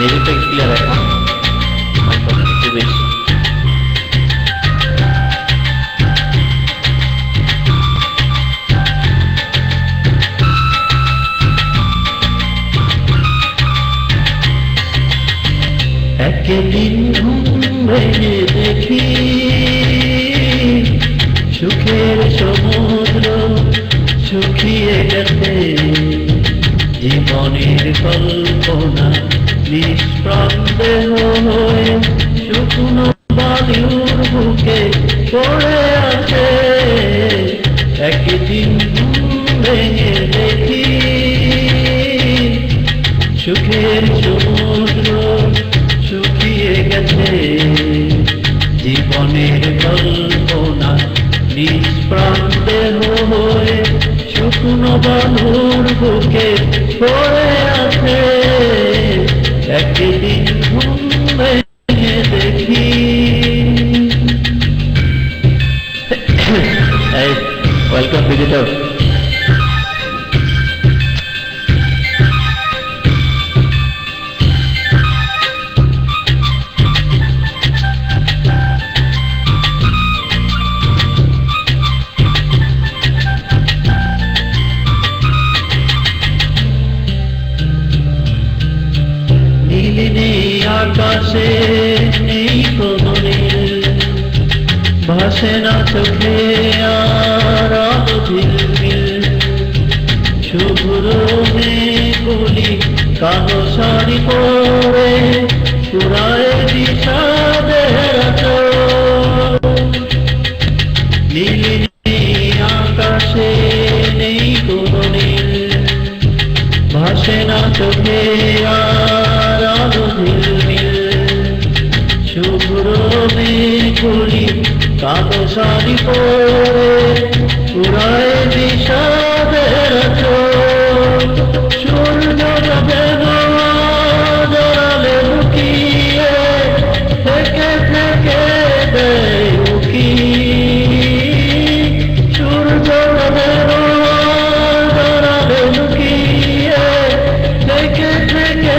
মিউজিকটা ক্লিয়ার এখন একটু বেশি। একদিন ঘুম ভেঙে দেখি সুখের সমুদ্র শুকিয়ে গেছে, জীবনের কল্পনা নিষ্প্রাণ হয়ে শুকনো বালুর বুকে পড়ে আছে। একদিন ঘুম ভেঙে দেখি সুখের সমুদ্র শুকিয়ে গেছে, জীবনের কল্পনা নিষ্প্রাণ হয়ে শুকনো বালুর বুকে পড়ে আছে। একদিন ঘুম ভেঙে দেখি। Welcome visitor. আকাশে নেই কোনো নীল, ভাসে না চোখে আর আলো ঝিলমিল। শুভ্র মেঘগুলি কালো শাড়ি পরে পুরায় বিষাদের আঁচল। নীলিনী আকাশে নেই কোনো নীল, ভাসে না চোখে আর আলো ঝিলমিল। শুভ্র মেঘগুলি কালো শাড়ি পরে পুরায় বিষাদের আঁচল। সূর্য যেন জড়ালে লুকিয়ে থেকে থেকে দেয় উকি। সূর্য যেন জড়ালে লুকিয়ে থেকে থেকে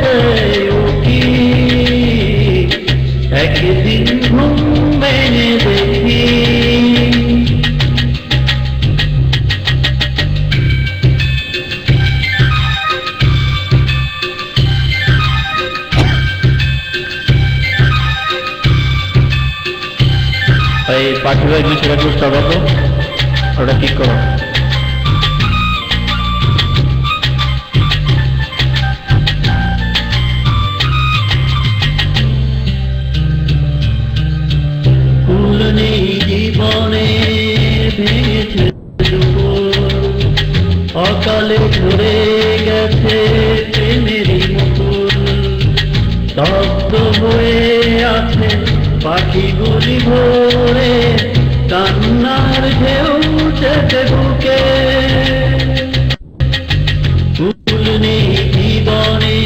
দেয় উকি। একদিন ঘুম ভেঙে দেখি এই পাখিরা বিষয়টা খুব স্বাগত, ওটা ঠিক করো। ফুল নেই জীবনে ভেঙেছে অকালে ঝরে গেছে প্রেমেরই মুকুল। স্তব্ধ হয়ে আছে পাখিগুলি ভোরে, কান্নার ঢেউ চেপে বুকে। ফুল নেই জীবনে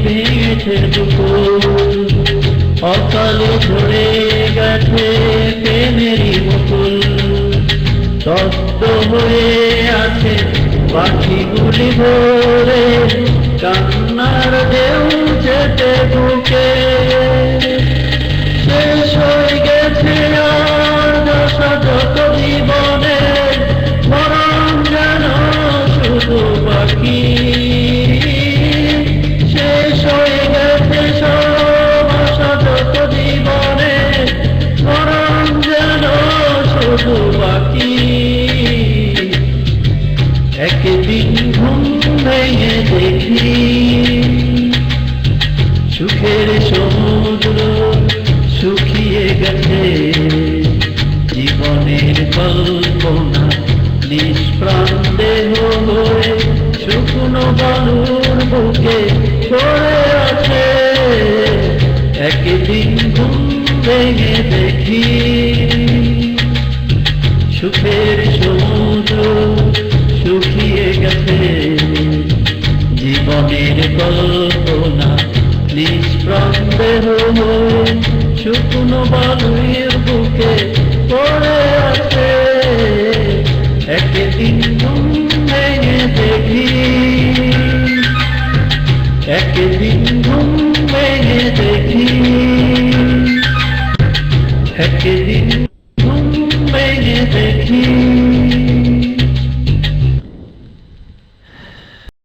ভেঙেছে দুপুর, অকালে ঝরে গেছে প্রেমেরই মুকুল। স্তব্ধ হয়ে আছে পাখিগুলি ভোরে, কান্নার ঢেউ চেপে বুকে। শেষ হয়ে গেছে আর দশা যত জীবনে, মরণ যেন শুধু বাকি। শেষ হয়ে গেছে সব আশা যত জীবনে, মরণ যেন শুধু বাকি। একদিন ঘুম ভেঙে দেখি সুখের সমুদ্র শুকিয়ে গেছে, জীবনের কল্পনা নিষ্প্রাণ হয়ে শুকনো বালুর বুকে পড়ে আছে। একদিন ঘুম ভেঙে দেখি সুখের সমুদ্র শুকিয়ে গেছে, জীবনের কল্পনা নিষ্প্রাণ হয়ে শুকনো বালুর বুকে পড়ে আছে। একদিন ঘুম ভেঙে দেখি এক একদিন ঘুম ভেঙে দেখি, একদিন